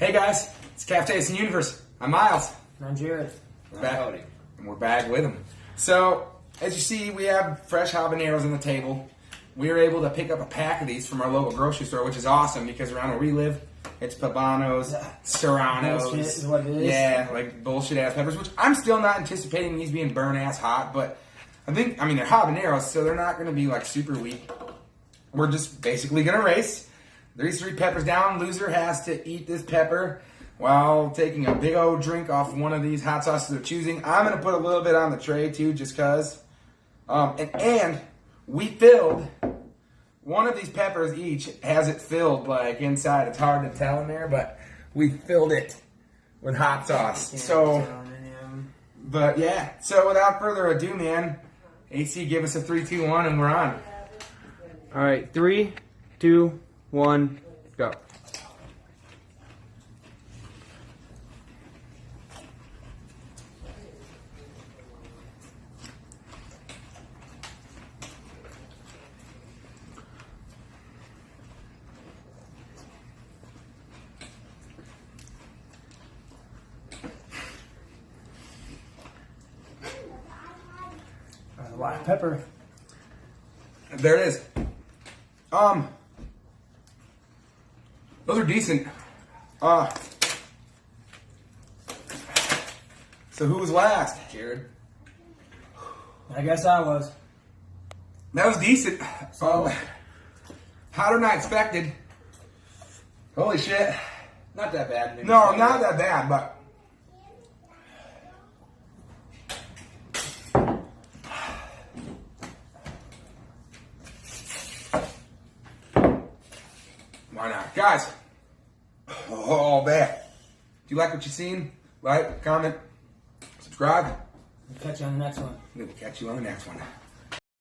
Hey guys, it's Capsaicin Universe. I'm Myles. And I'm Jared. And we're back with them. So, as you see, we have fresh habaneros on the table. We were able to pick up a pack of these from our local grocery store, which is awesome because around where we live, it's pobanos, serranos. Bullshit is what it is. Yeah, like bullshit ass peppers, which I'm still not anticipating these being burn ass hot, but I mean, they're habaneros, so they're not going to be like super weak. We're just basically going to race. These 3 peppers down. Loser has to eat this pepper while taking a big old drink off one of these hot sauces they're choosing. I'm going to put a little bit on the tray too, just because. And we filled one of these peppers each, has it filled like inside. It's hard to tell in there, but we filled it with hot sauce. But yeah, so without further ado, man, AC, give us a 3, 2, 1, and we're on. All right, 3, 2, 1, go. A lot of pepper. There it is. Those are decent. So who was last, Jared? I guess I was. That was decent. Hotter than I expected. Holy shit. Not that bad. No, not that bad, but why not? Guys, oh man. If you like what you've seen, like, comment, subscribe. We'll catch you on the next one. We will catch you on the next one.